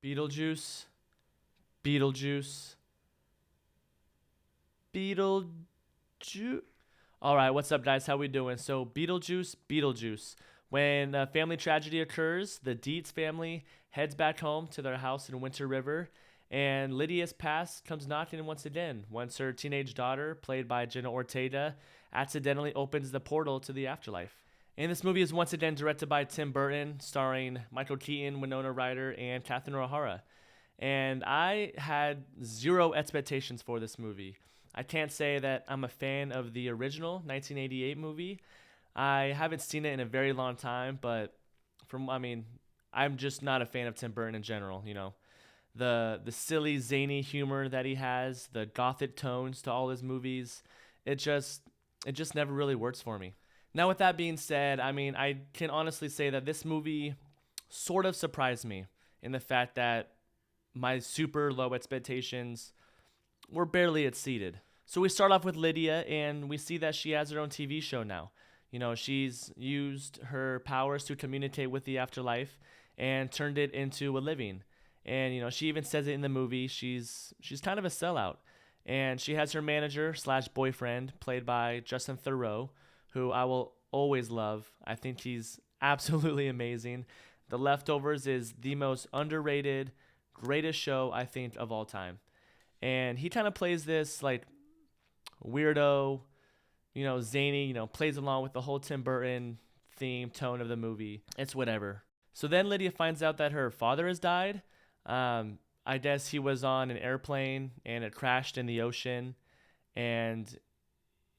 Beetlejuice, Beetlejuice, Beetlejuice. All right, what's up, guys? How we doing? So, Beetlejuice, Beetlejuice. When a family tragedy occurs, the Dietz family heads back home to their house in Winter River, and Lydia's past comes knocking once again. Once her teenage daughter, played by Jenna Ortega, accidentally opens the portal to the afterlife. And this movie is once again directed by Tim Burton, starring Michael Keaton, Winona Ryder, and Catherine O'Hara. And I had zero expectations for this movie. I can't say that I'm a fan of the original 1988 movie. I haven't seen it in a very long time, but I'm just not a fan of Tim Burton in general. The silly zany humor that he has, the gothic tones to all his movies, it just it just never really works for me. Now, with that being said, I can honestly say that this movie sort of surprised me in the fact that my super low expectations were barely exceeded. So we start off with Lydia, and we see that she has her own TV show now. She's used her powers to communicate with the afterlife and turned it into a living. And she even says it in the movie. She's kind of a sellout, and she has her manager slash boyfriend, played by Justin Theroux, who I will always love. I think he's absolutely amazing. The Leftovers is the most underrated, greatest show I think of all time. And he kind of plays this like weirdo, zany, plays along with the whole Tim Burton theme tone of the movie. It's whatever. So then Lydia finds out that her father has died. I guess he was on an airplane and it crashed in the ocean, and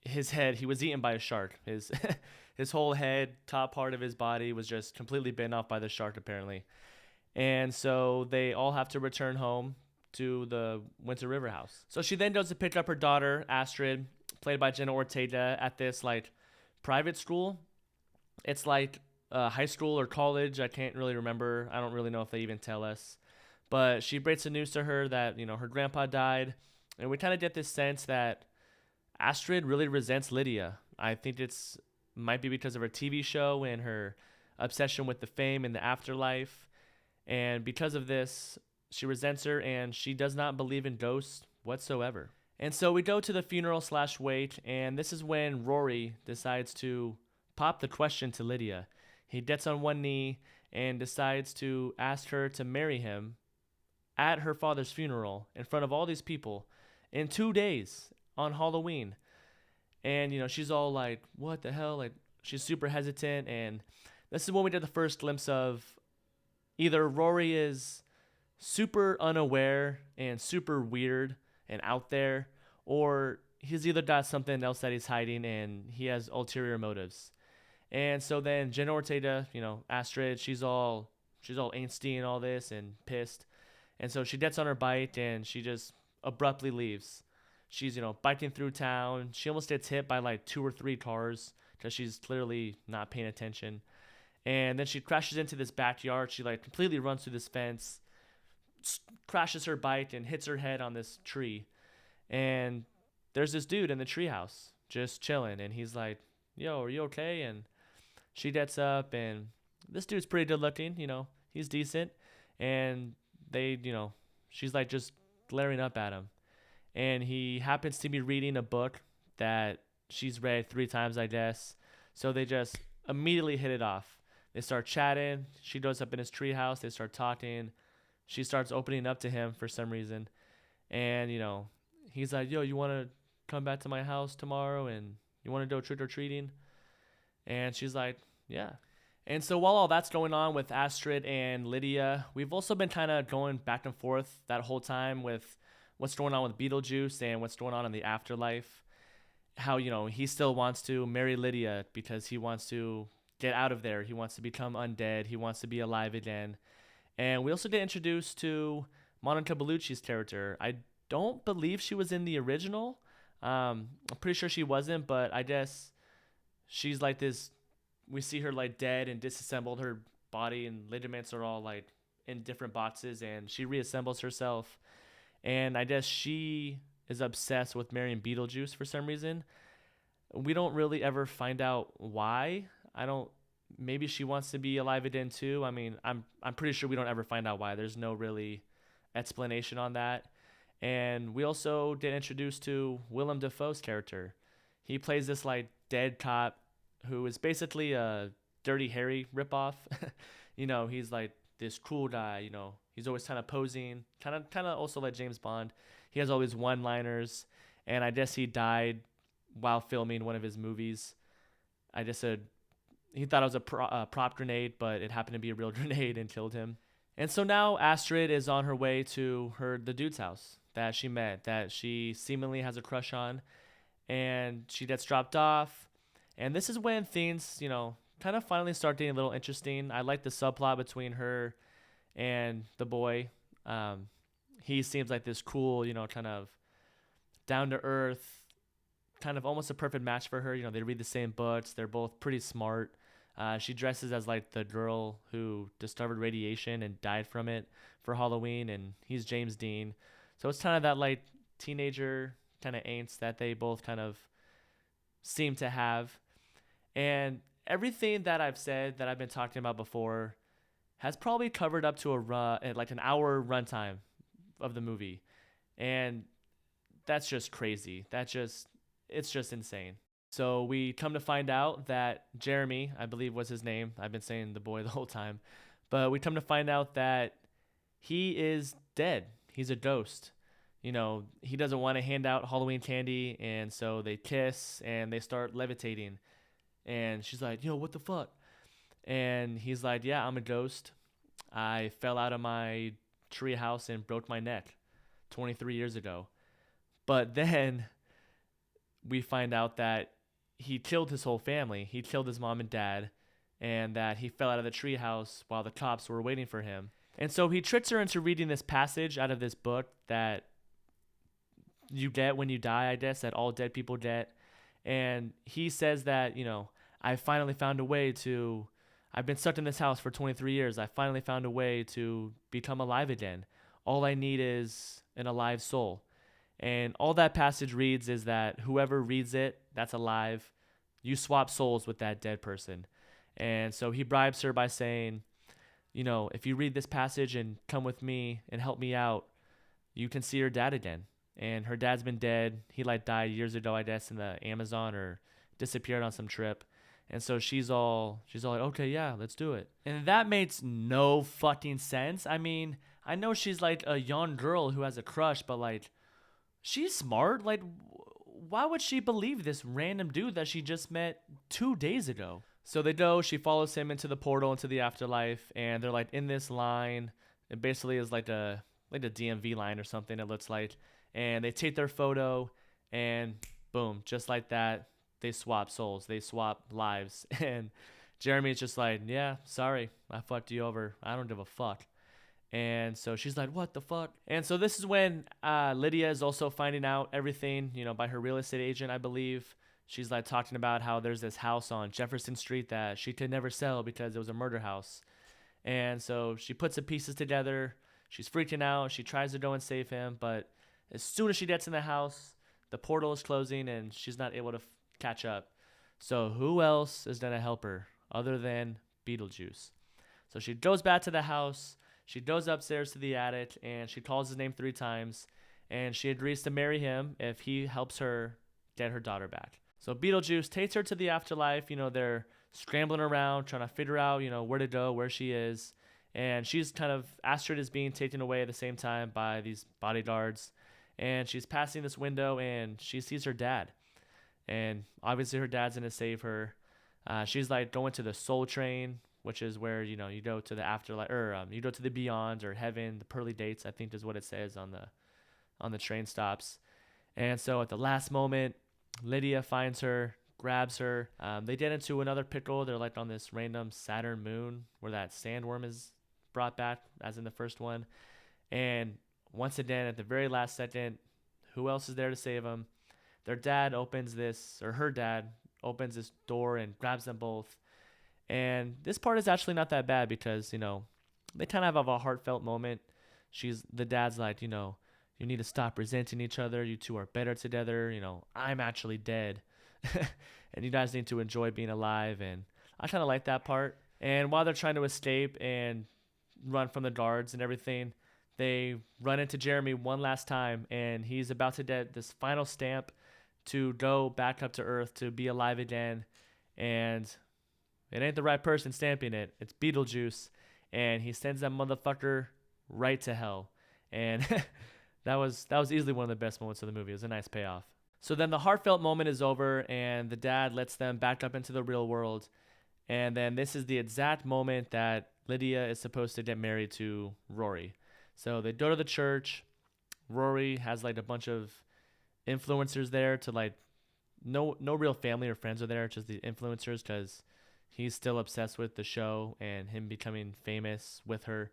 he was eaten by a shark. His whole head, top part of his body was just completely bitten off by the shark apparently. And so they all have to return home to the Winter River house. So she then goes to pick up her daughter, Astrid, played by Jenna Ortega, at this like private school. It's like high school or college. I can't really remember. I don't really know if they even tell us. But she breaks the news to her that, her grandpa died. And we kind of get this sense that Astrid really resents Lydia. I think it's might be because of her TV show and her obsession with the fame and the afterlife. And because of this, she resents her and she does not believe in ghosts whatsoever. And so we go to the funeral slash wake, and this is when Rory decides to pop the question to Lydia. He gets on one knee and decides to ask her to marry him at her father's funeral in front of all these people in 2 days on Halloween. And, she's all like, what the hell? Like, she's super hesitant. And this is when we get the first glimpse of either Rory is super unaware and super weird and out there, or he's either got something else that he's hiding and he has ulterior motives. And so then Jenna Ortega, Astrid, she's all angsty and all this and pissed. And so she gets on her bike and she just abruptly leaves. She's, biking through town. She almost gets hit by like two or three cars because she's clearly not paying attention. And then she crashes into this backyard. She like completely runs through this fence, crashes her bike and hits her head on this tree. And there's this dude in the treehouse just chilling, and he's like, "Yo, are you okay?" And she gets up, and this dude's pretty good looking. He's decent, and she's like just glaring up at him, and he happens to be reading a book that she's read 3 times, I guess. So they just immediately hit it off. They start chatting. She goes up in his treehouse. They start talking. She starts opening up to him for some reason. And, he's like, "Yo, you want to come back to my house tomorrow and you want to go trick or treating?" And she's like, "Yeah." And so while all that's going on with Astrid and Lydia, we've also been kind of going back and forth that whole time with what's going on with Beetlejuice and what's going on in the afterlife. How, he still wants to marry Lydia because he wants to get out of there. He wants to become undead. He wants to be alive again. And we also get introduced to Monica Bellucci's character. I don't believe she was in the original. I'm pretty sure she wasn't, but I guess she's like this. We see her like dead and disassembled. Her body and ligaments are all like in different boxes, and she reassembles herself. And I guess she is obsessed with marrying Beetlejuice for some reason. We don't really ever find out why. I don't maybe she wants to be alive again too. I mean, I'm pretty sure we don't ever find out why. There's no really explanation on that. And we also get introduced to Willem Dafoe's character. He plays this like dead cop who is basically a Dirty Harry ripoff. He's like this cool guy. He's always kind of posing, kind of also like James Bond. He has all these one-liners, and I guess he died while filming one of his movies. I just said he thought it was a prop grenade, but it happened to be a real grenade and killed him. And so now Astrid is on her way to the dude's house that she met, that she seemingly has a crush on, and she gets dropped off. And this is when things, kind of finally start getting a little interesting. I like the subplot between her and the boy. He seems like this cool, kind of down to earth, kind of almost a perfect match for her. They read the same books. They're both pretty smart. She dresses as like the girl who discovered radiation and died from it for Halloween, and he's James Dean. So it's kind of that like teenager kind of angst that they both kind of seem to have. And everything that I've said that I've been talking about before has probably covered up to like an hour runtime of the movie. And that's just crazy. It's just insane. So we come to find out that Jeremy, I believe was his name. I've been saying the boy the whole time. But we come to find out that he is dead. He's a ghost. He doesn't want to hand out Halloween candy, and so they kiss and they start levitating. And she's like, what the fuck? And he's like, yeah, I'm a ghost. I fell out of my tree house and broke my neck 23 years ago. But then we find out that he killed his whole family. He killed his mom and dad, and that he fell out of the treehouse while the cops were waiting for him. And so he tricks her into reading this passage out of this book that you get when you die, I guess, that all dead people get. And he says that, I finally found a way to, I've been stuck in this house for 23 years. I finally found a way to become alive again. All I need is an alive soul. And all that passage reads is that whoever reads it, that's alive, you swap souls with that dead person. And so he bribes her by saying, if you read this passage and come with me and help me out, you can see your dad again. And her dad's been dead. He died years ago, I guess, in the Amazon or disappeared on some trip. And so she's all like, okay, yeah, let's do it. And that makes no fucking sense. I mean, I know she's like a young girl who has a crush, but she's smart. Why would she believe this random dude that she just met 2 days ago? So they go, she follows him into the portal, into the afterlife, and they're in this line. It basically is like a DMV line or something, it looks like. And they take their photo, and boom, just like that, they swap souls. They swap lives. And Jeremy's just like, yeah, sorry, I fucked you over. I don't give a fuck. And so she's like, what the fuck? And so this is when Lydia is also finding out everything, by her real estate agent, I believe. She's talking about how there's this house on Jefferson Street that she could never sell because it was a murder house. And so she puts the pieces together. She's freaking out. She tries to go and save him. But as soon as she gets in the house, the portal is closing and she's not able to catch up. So who else is going to help her other than Beetlejuice? So she goes back to the house. She goes upstairs to the attic and she calls his name 3 times. And she agrees to marry him if he helps her get her daughter back. So Beetlejuice takes her to the afterlife. They're scrambling around, trying to figure out, where to go, where she is. And she's Astrid is being taken away at the same time by these bodyguards. And she's passing this window and she sees her dad. And obviously her dad's going to save her. She's going to the soul train, which is where, you go to the afterlife, or you go to the beyond or heaven, the pearly gates, I think is what it says on the train stops. And so at the last moment, Lydia finds her, grabs her. They get into another pickle. They're on this random Saturn moon where that sandworm is brought back, as in the first one. And once again, at the very last second, who else is there to save them? Her dad opens this door and grabs them both. And this part is actually not that bad because, they kind of have a heartfelt moment. The dad's like, you need to stop resenting each other. You two are better together. I'm actually dead. And you guys need to enjoy being alive. And I kind of like that part. And while they're trying to escape and run from the guards and everything, they run into Jeremy one last time, and he's about to get this final stamp to go back up to Earth to be alive again. And it ain't the right person stamping it. It's Beetlejuice, and he sends that motherfucker right to hell. And that was easily one of the best moments of the movie. It was a nice payoff. So then the heartfelt moment is over, and the dad lets them back up into the real world. And then this is the exact moment that Lydia is supposed to get married to Rory. So they go to the church. Rory has like a bunch of influencers there to like no real family or friends are there, just the influencers because he's still obsessed with the show and him becoming famous with her.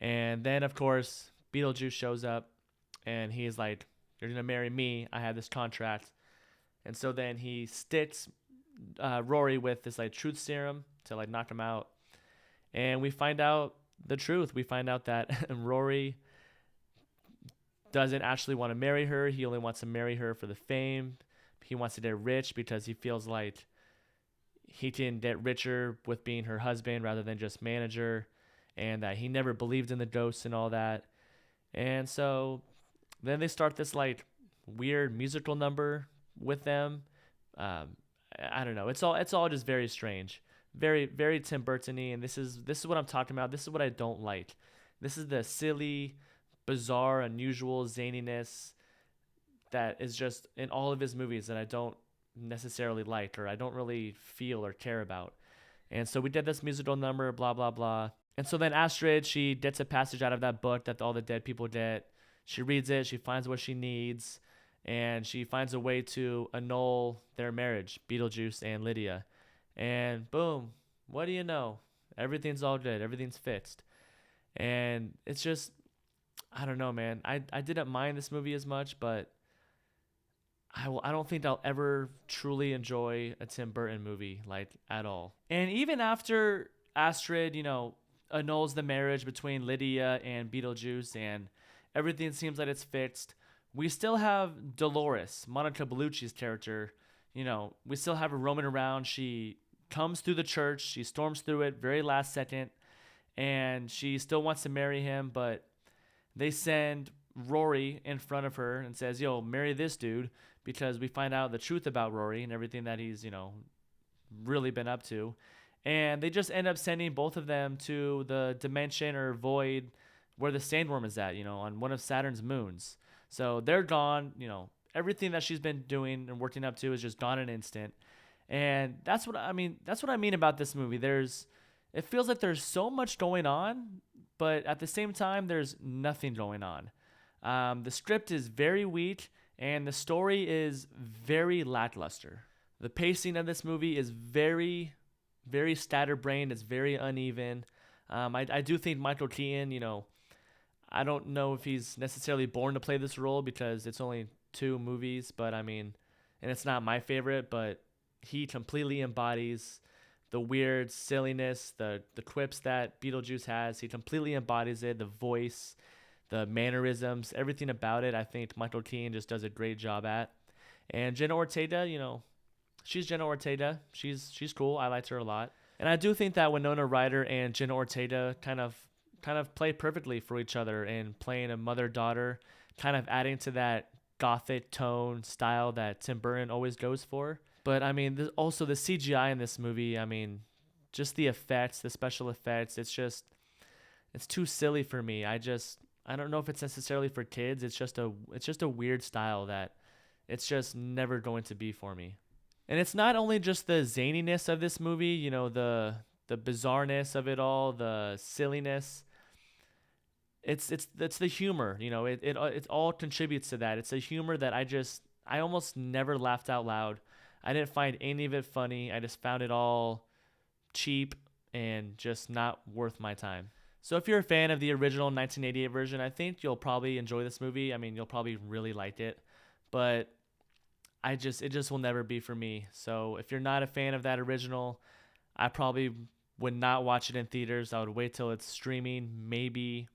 And then of course Beetlejuice shows up and he's like, "You're gonna marry me. I have this contract." And so then he sticks Rory with this like truth serum to like knock him out. And we find out the truth. We find out that Rory doesn't actually want to marry her. He only wants to marry her for the fame. He wants to get rich because he feels like he can get richer with being her husband rather than just manager, and that he never believed in the ghosts and all that. And so then they start this like weird musical number with them. Um, I don't know. It's all just very strange, very very Tim Burton-y, and this is what I'm talking about. This is what I don't like. This is the silly, bizarre, unusual zaniness that is just in all of his movies that I don't necessarily like or I don't really feel or care about. And so we did this musical number, blah blah blah. And so then Astrid, she gets a passage out of that book that all the dead people get. She reads it, she finds what she needs, and she finds a way to annul their marriage, Beetlejuice and Lydia. And boom, what do you know? Everything's all good, everything's fixed. And it's just, I don't know, man. I didn't mind this movie as much, but I don't think I'll ever truly enjoy a Tim Burton movie like at all. And even after Astrid, annuls the marriage between Lydia and Beetlejuice and everything seems like it's fixed, we still have Dolores, Monica Bellucci's character. We still have her roaming around. She comes through the church, she storms through it very last second, and she still wants to marry him, but they send Rory in front of her and says, "Yo, marry this dude," because we find out the truth about Rory and everything that he's, really been up to. And they just end up sending both of them to the dimension or void where the sandworm is at, on one of Saturn's moons. So they're gone, everything that she's been doing and working up to is just gone in an instant. And that's what I mean. That's what I mean about this movie. It feels like there's so much going on, but at the same time, there's nothing going on. The script is very weak, and the story is very lackluster. The pacing of this movie is very, very scatterbrained. It's very uneven. I do think Michael Keaton, I don't know if he's necessarily born to play this role because it's only 2 movies, but and it's not my favorite, but he completely embodies the weird silliness, the quips that Beetlejuice has. He completely embodies it, the voice, the mannerisms, everything about it. I think Michael Keaton just does a great job at. And Jenna Ortega, she's Jenna Ortega. She's cool. I liked her a lot. And I do think that Winona Ryder and Jenna Ortega kind of play perfectly for each other in playing a mother-daughter, kind of adding to that gothic tone style that Tim Burton always goes for. But also the CGI in this movie, just the effects, the special effects, it's too silly for me. I don't know if it's necessarily for kids. It's just a weird style that it's just never going to be for me. And it's not only just the zaniness of this movie, the bizarreness of it all, the silliness. It's the humor, it all contributes to that. It's a humor that I almost never laughed out loud. I didn't find any of it funny. I just found it all cheap and just not worth my time. So if you're a fan of the original 1988 version, I think you'll probably enjoy this movie. You'll probably really like it, but it just will never be for me. So if you're not a fan of that original, I probably would not watch it in theaters. I would wait till it's streaming, maybe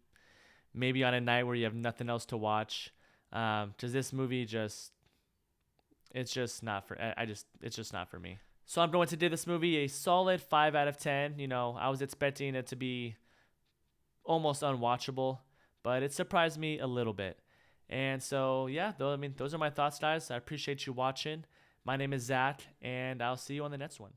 on a night where you have nothing else to watch. Because this movie it's just not for me. So I'm going to give this movie a solid 5 out of 10. I was expecting it to be almost unwatchable, but it surprised me a little bit. And so, yeah, those are my thoughts, guys. I appreciate you watching. My name is Zach, and I'll see you on the next one.